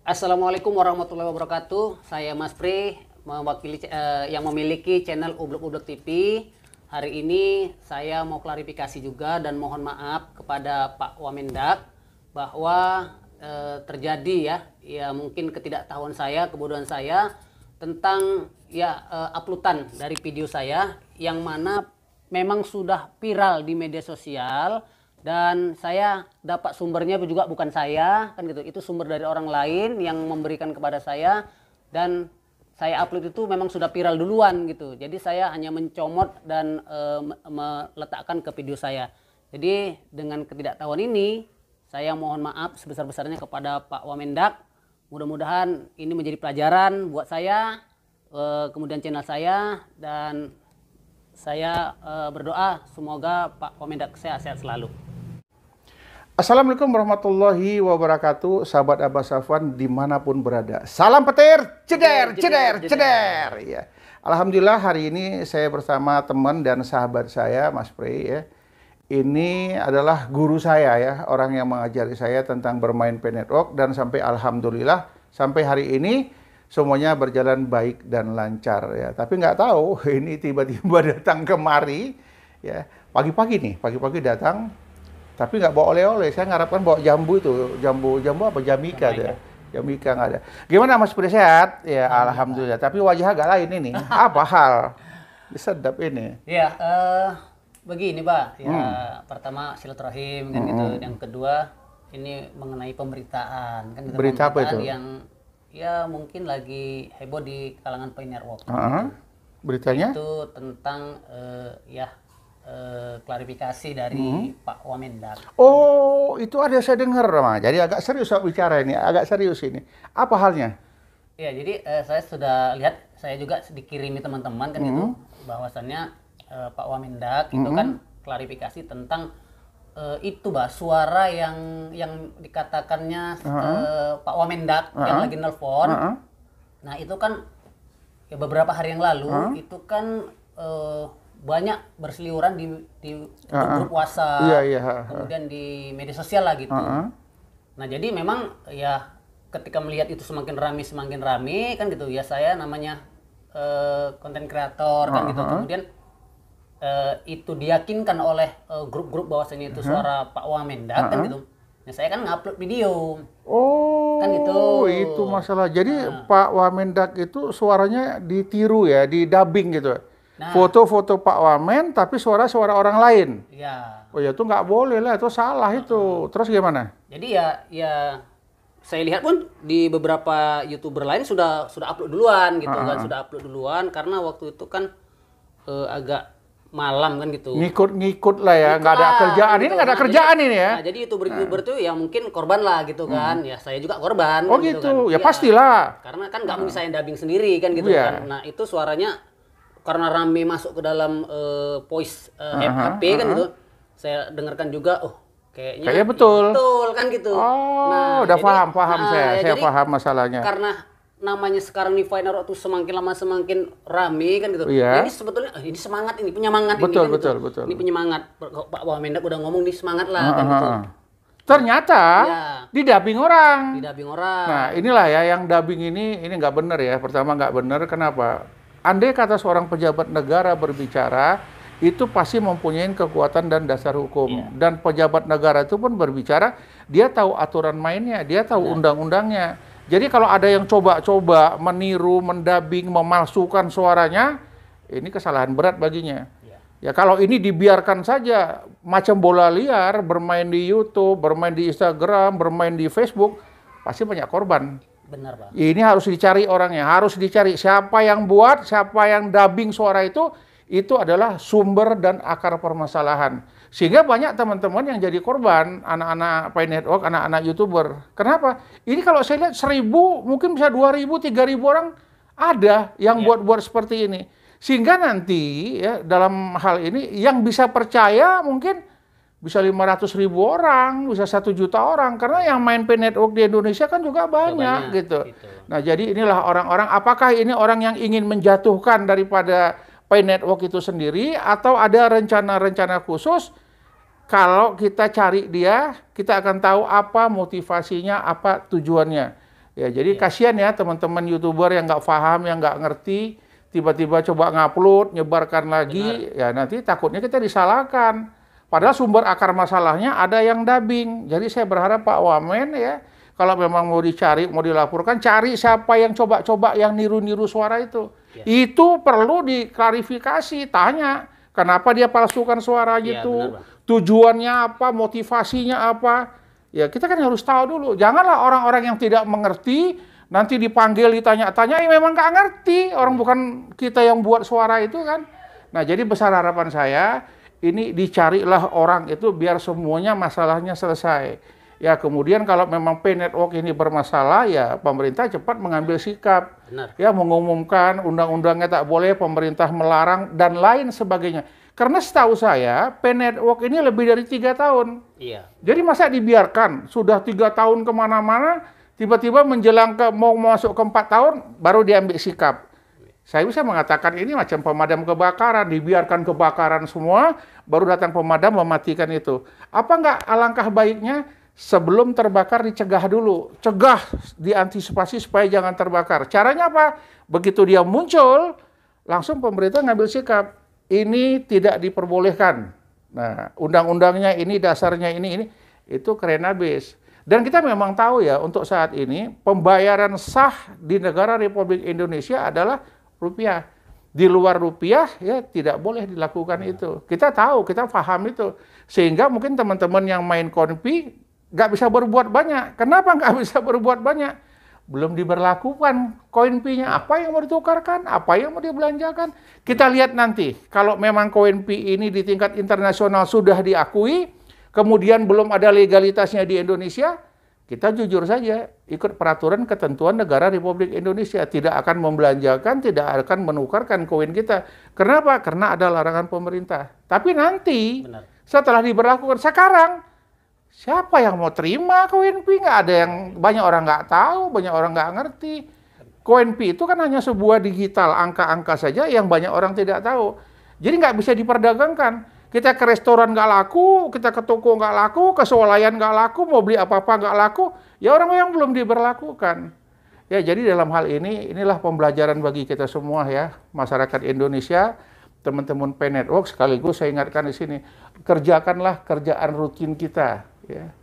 Assalamualaikum warahmatullahi wabarakatuh. Saya Mas Pri, mewakili yang memiliki channel Ublek-Ublek TV. Hari ini saya mau klarifikasi juga dan mohon maaf kepada Pak Wamendak bahwa terjadi ya mungkin ketidaktahuan saya, kebodohan saya tentang uploadan dari video saya yang mana memang sudah viral di media sosial. Dan saya dapat sumbernya juga bukan saya, kan gitu. Itu sumber dari orang lain yang memberikan kepada saya, dan saya upload itu memang sudah viral duluan gitu. Jadi saya hanya mencomot dan meletakkan ke video saya. Jadi dengan ketidaktahuan ini, saya mohon maaf sebesar-besarnya kepada Pak Wamendak. Mudah-mudahan ini menjadi pelajaran buat saya, kemudian channel saya, dan saya berdoa semoga Pak Wamendak sehat-sehat selalu. Assalamualaikum warahmatullahi wabarakatuh, sahabat Abah Safwan dimanapun berada. Salam petir, ceder. Ya. Alhamdulillah hari ini saya bersama teman dan sahabat saya, Mas Pri ya. Ini adalah guru saya ya, orang yang mengajari saya tentang bermain P-Network, dan sampai alhamdulillah sampai hari ini semuanya berjalan baik dan lancar ya. Tapi nggak tahu ini tiba-tiba datang kemari ya, pagi-pagi datang. Tapi nggak bawa oleh-oleh, saya ngarapkan bawa jambu itu, jambu apa, jamika deh. Jamika nggak ada. Gimana Mas Pri, sehat? Ya alhamdulillah. Tapi wajah agak lain ini. Apa hal? Sedap ini. Ya, begini Pak. Ya, pertama silaturahim kan gitu. Yang kedua ini mengenai pemberitaan kan gitu. Berita apa itu? Yang ya mungkin lagi heboh di kalangan P-Network. Beritanya? Itu tentang klarifikasi dari Pak Wamendak. Oh, itu ada saya dengar, Mah. Jadi agak serius saya bicara ini, agak serius ini. Apa halnya? Ya, jadi saya sudah lihat, saya juga dikirimi teman-teman kan gitu, bahwasannya Pak Wamendak itu kan klarifikasi tentang itu suara yang dikatakannya Pak Wamendak yang lagi nelpon. Nah, itu kan ya beberapa hari yang lalu itu kan banyak berseliweran di grup WhatsApp, kemudian di media sosial lah gitu. Nah jadi memang ya ketika melihat itu semakin rame kan gitu ya, saya namanya konten kreator kan gitu, kemudian itu diyakinkan oleh grup-grup bahwasanya itu suara Pak Wamendak kan gitu. Nah saya kan ngupload video. Oh, kan gitu. Itu masalah. Jadi Pak Wamendak itu suaranya ditiru ya, di dubbing gitu. Nah, foto-foto Pak Wamen tapi suara-suara orang lain. Ya. Oh ya, itu nggak boleh lah, itu salah itu. Terus gimana? Jadi ya saya lihat pun di beberapa YouTuber lain sudah upload duluan gitu kan, sudah upload duluan karena waktu itu kan agak malam kan gitu. Ngikut lah ya, nggak ada kerjaan. Ini nggak ada kerjaan ini ya. Nah, jadi YouTuber tuh ya mungkin korban lah gitu kan. Ya saya juga korban. Oh kan, gitu, kan. Ya pastilah. Karena kan nggak mungkin saya dubbing sendiri kan gitu kan. Nah itu suaranya karena rame masuk ke dalam voice HP kan gitu, saya dengarkan juga, kayaknya betul kan gitu. Nah, udah paham saya paham masalahnya. Karena namanya sekarang nih P-Network tuh semakin lama semakin rame kan gitu. Iya. Ini sebetulnya ini semangat, ini penyemangat betul, ini kan betul. Gitu. Ini penyemangat. Pak Wamendak udah ngomong nih semangat lah kan gitu. Ternyata didubbing orang. Nah, inilah ya yang dubbing ini nggak benar ya. Pertama nggak benar, kenapa? Andai kata seorang pejabat negara berbicara, itu pasti mempunyai kekuatan dan dasar hukum. Dan pejabat negara itu pun berbicara, dia tahu aturan mainnya, dia tahu undang-undangnya. Jadi kalau ada yang coba-coba meniru, mendubbing, memalsukan suaranya, ini kesalahan berat baginya. Ya kalau ini dibiarkan saja, macam bola liar, bermain di YouTube, bermain di Instagram, bermain di Facebook, pasti banyak korban. Benar, Pak. Ini harus dicari orangnya, harus dicari siapa yang buat, siapa yang dubbing suara itu adalah sumber dan akar permasalahan. Sehingga banyak teman-teman yang jadi korban, anak-anak P-Network, anak-anak YouTuber. Kenapa? Ini kalau saya lihat 1000, mungkin bisa 2000, 3000 orang ada yang buat-buat seperti ini. Sehingga nanti ya dalam hal ini yang bisa percaya mungkin bisa 500.000 orang, bisa 1 juta orang, karena yang main P-Network di Indonesia kan juga banyak gitu. Nah, jadi inilah orang-orang, apakah ini orang yang ingin menjatuhkan daripada P-Network itu sendiri, atau ada rencana-rencana khusus? Kalau kita cari dia, kita akan tahu apa motivasinya, apa tujuannya. Ya, jadi kasihan ya teman-teman YouTuber yang nggak paham, yang nggak ngerti, tiba-tiba coba ngupload, nyebarkan lagi, ya nanti takutnya kita disalahkan. Padahal sumber akar masalahnya ada yang dubbing. Jadi saya berharap Pak Wamen ya, kalau memang mau dicari, mau dilaporkan, cari siapa yang coba-coba yang niru-niru suara itu. Itu perlu diklarifikasi, tanya kenapa dia palsukan suara gitu, tujuannya apa, motivasinya apa. Ya kita kan harus tahu dulu, janganlah orang-orang yang tidak mengerti, nanti dipanggil, ditanya-tanya, memang nggak ngerti, orang bukan kita yang buat suara itu kan. Nah jadi besar harapan saya, ini dicarilah orang itu biar semuanya masalahnya selesai. Ya kemudian kalau memang P-Network ini bermasalah, ya pemerintah cepat mengambil sikap. Benar. Ya mengumumkan undang-undangnya tak boleh, pemerintah melarang, dan lain sebagainya. Karena setahu saya, P-Network ini lebih dari 3 tahun. Iya. Jadi masa dibiarkan, sudah 3 tahun kemana-mana, tiba-tiba menjelang mau masuk ke 4 tahun, baru diambil sikap. Saya bisa mengatakan ini macam pemadam kebakaran, dibiarkan kebakaran semua, baru datang pemadam mematikan itu. Apa nggak alangkah baiknya sebelum terbakar dicegah dulu, cegah, diantisipasi supaya jangan terbakar. Caranya apa? Begitu dia muncul, langsung pemerintah ngambil sikap. Ini tidak diperbolehkan. Nah, undang-undangnya ini, dasarnya ini, itu keren habis. Dan kita memang tahu ya, untuk saat ini, pembayaran sah di negara Republik Indonesia adalah rupiah. Di luar rupiah, ya tidak boleh dilakukan itu. Kita tahu, kita paham itu. Sehingga mungkin teman-teman yang main konpi, nggak bisa berbuat banyak. Kenapa nggak bisa berbuat banyak? Belum diberlakukan koin Pi-nya, apa yang mau ditukarkan, apa yang mau dibelanjakan. Kita lihat nanti, kalau memang koin Pi ini di tingkat internasional sudah diakui, kemudian belum ada legalitasnya di Indonesia, kita jujur saja ikut peraturan ketentuan negara Republik Indonesia. Tidak akan membelanjakan, tidak akan menukarkan koin kita. Kenapa? Karena ada larangan pemerintah. Tapi nanti, setelah diberlakukan, sekarang, siapa yang mau terima koin Pi? Nggak ada yang, banyak orang nggak tahu, banyak orang nggak ngerti. Koin Pi itu kan hanya sebuah digital, angka-angka saja yang banyak orang tidak tahu. Jadi nggak bisa diperdagangkan. Kita ke restoran nggak laku, kita ke toko nggak laku, ke swalayan nggak laku, mau beli apa-apa nggak laku, ya orang yang belum diberlakukan. Ya jadi dalam hal ini, inilah pembelajaran bagi kita semua ya, masyarakat Indonesia, teman-teman P-Network, sekaligus saya ingatkan di sini, kerjakanlah kerjaan rutin kita. Ya.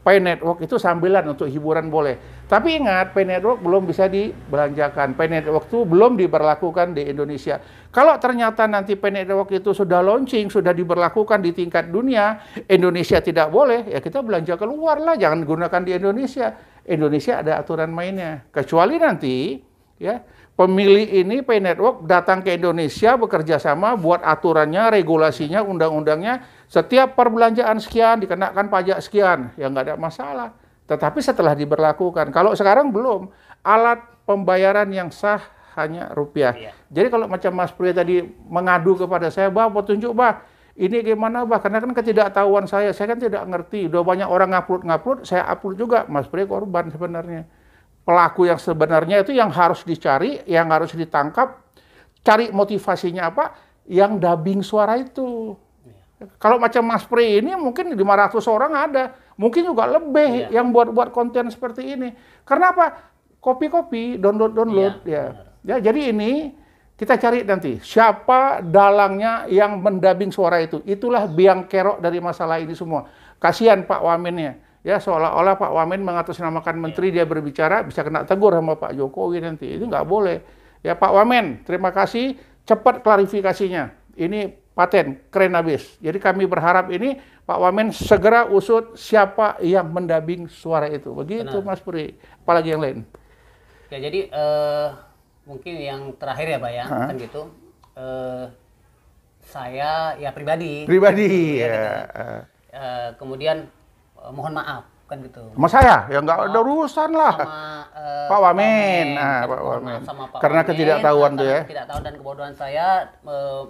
P-Network itu sambilan untuk hiburan boleh. Tapi ingat, P-Network belum bisa dibelanjakan. P-Network itu belum diberlakukan di Indonesia. Kalau ternyata nanti P-Network itu sudah launching, sudah diberlakukan di tingkat dunia, Indonesia tidak boleh, ya kita belanja keluar lah, jangan gunakan di Indonesia. Indonesia ada aturan mainnya. Kecuali nanti, ya, pemilik ini P-Network datang ke Indonesia bekerja sama buat aturannya, regulasinya, undang-undangnya, setiap perbelanjaan sekian dikenakan pajak sekian, ya nggak ada masalah. Tetapi setelah diberlakukan, kalau sekarang belum, alat pembayaran yang sah hanya rupiah. Jadi kalau macam Mas Pri tadi mengadu kepada saya, Bah, petunjuk Bah, ini gimana Bah, karena kan ketidaktahuan saya kan tidak ngerti, udah banyak orang ngupload, saya upload juga, Mas Pri korban sebenarnya. Pelaku yang sebenarnya itu yang harus dicari, yang harus ditangkap, cari motivasinya apa, yang dubbing suara itu. Kalau macam Mas Pri ini mungkin 500 orang ada, mungkin juga lebih yang buat konten seperti ini. Karena apa? Copy-copy, download. Ya, jadi ini kita cari nanti siapa dalangnya yang mendubbing suara itu. Itulah biang kerok dari masalah ini semua. Kasihan Pak Wamennya. Ya, seolah-olah Pak Wamen mengatasnamakan menteri, dia berbicara, bisa kena tegur sama Pak Jokowi nanti. Itu nggak boleh. Ya, Pak Wamen, terima kasih. Cepat klarifikasinya. Ini paten, keren habis. Jadi kami berharap ini Pak Wamen segera usut siapa yang mendubbing suara itu. Begitu Mas Pri. Apalagi yang lain. Ya, jadi mungkin yang terakhir ya Pak ya, kan gitu. Saya ya pribadi. Ya. Kemudian mohon maaf kan gitu. Sama saya ya nggak ada urusan lah. Sama Pak Wamen. Pak Wamen. Karena ketidaktahuan tuh ya. Ketidaktahuan dan kebodohan saya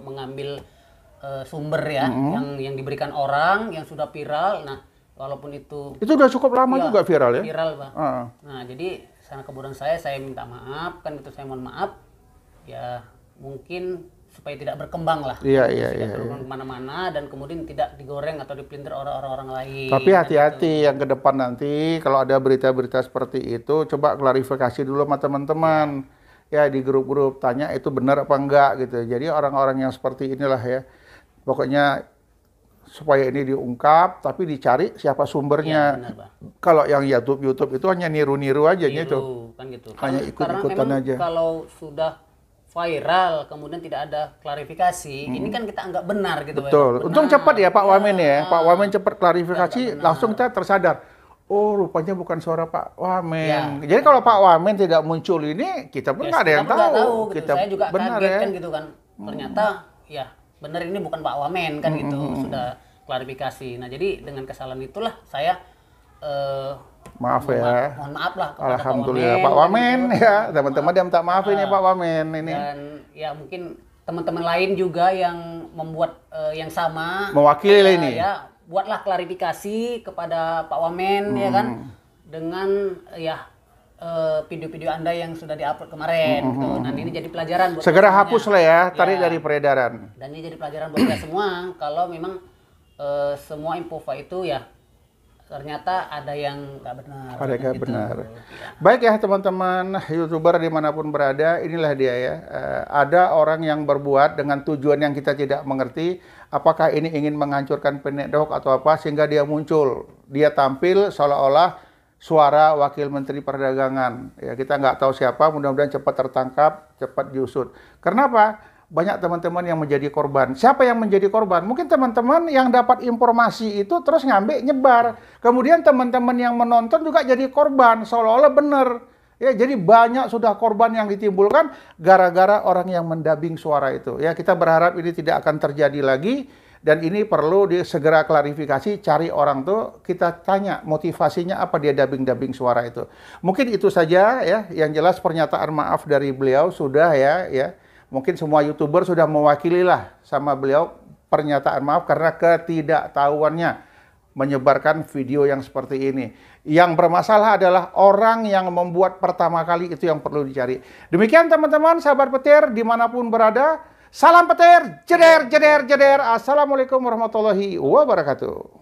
mengambil sumber ya yang diberikan orang yang sudah viral. Nah, walaupun itu udah cukup lama juga viral ya. Viral, Pak. Nah, jadi karena kebodohan saya minta maaf kan gitu, saya mohon maaf. Ya, mungkin supaya tidak berkembang lah. Iya, Tidak berkembang kemana-mana dan kemudian tidak digoreng atau dipelintir orang-orang lain. Tapi hati-hati yang ke depan nanti kalau ada berita-berita seperti itu, coba klarifikasi dulu sama teman-teman. Ya di grup-grup tanya itu benar apa enggak gitu. Jadi orang-orang yang seperti inilah ya. Pokoknya supaya ini diungkap, tapi dicari siapa sumbernya. Iya, benar, Bang. Kalau yang YouTube itu hanya niru-niru aja gitu. Kan gitu. Hanya Karena ikut-ikutan memang aja. kalau sudah viral kemudian tidak ada klarifikasi, ini kan kita anggap benar gitu. Betul. Benar. Untung cepat ya Pak Wamen ya. Pak Wamen cepat klarifikasi, langsung kita tersadar. Oh, rupanya bukan suara Pak Wamen. Jadi kalau Pak Wamen tidak muncul ini, kita pun nggak ada yang kita nggak tahu. gitu. Kita Saya juga benar kaget ya. kan gitu kan. Ternyata ya benar ini bukan Pak Wamen kan gitu. Sudah klarifikasi. Nah, jadi dengan kesalahan itulah saya Maaf ya. mohon maaf lah kepada Alhamdulillah Pak Pak Wamen ya. Teman-teman dia minta maaf ini Pak Wamen ini. Dan ya mungkin teman-teman lain juga yang membuat yang sama Mewakili ini. ya buatlah klarifikasi kepada Pak Wamen ya kan dengan ya video-video Anda yang sudah diupload kemarin gitu. Dan ini jadi pelajaran buat Segera kita hapus semuanya. lah ya, tarik dari peredaran. Dan ini jadi pelajaran buat kita semua kalau memang semua info itu ya ternyata ada yang nggak benar. Ada yang nggak gitu. benar. Ya. Baik ya teman-teman YouTuber dimanapun berada, inilah dia ya. Ada orang yang berbuat dengan tujuan yang kita tidak mengerti. Apakah ini ingin menghancurkan Penedok atau apa sehingga dia muncul. Dia tampil seolah-olah suara Wakil Menteri Perdagangan. Ya, kita nggak tahu siapa, mudah-mudahan cepat tertangkap, cepat diusut. Kenapa? Banyak teman-teman yang menjadi korban. Siapa yang menjadi korban? Mungkin teman-teman yang dapat informasi itu terus ngambil nyebar. Kemudian teman-teman yang menonton juga jadi korban, seolah-olah benar. Ya, jadi banyak sudah korban yang ditimbulkan gara-gara orang yang mendabing suara itu. Ya, kita berharap ini tidak akan terjadi lagi dan ini perlu segera klarifikasi, cari orang tuh, kita tanya motivasinya apa dia dubbing suara itu. Mungkin itu saja ya, yang jelas pernyataan maaf dari beliau sudah ya. Mungkin semua YouTuber sudah mewakili lah sama beliau pernyataan maaf karena ketidaktahuannya menyebarkan video yang seperti ini. Yang bermasalah adalah orang yang membuat pertama kali itu yang perlu dicari. Demikian teman-teman, sahabat petir dimanapun berada. Salam petir, jeder. Assalamualaikum warahmatullahi wabarakatuh.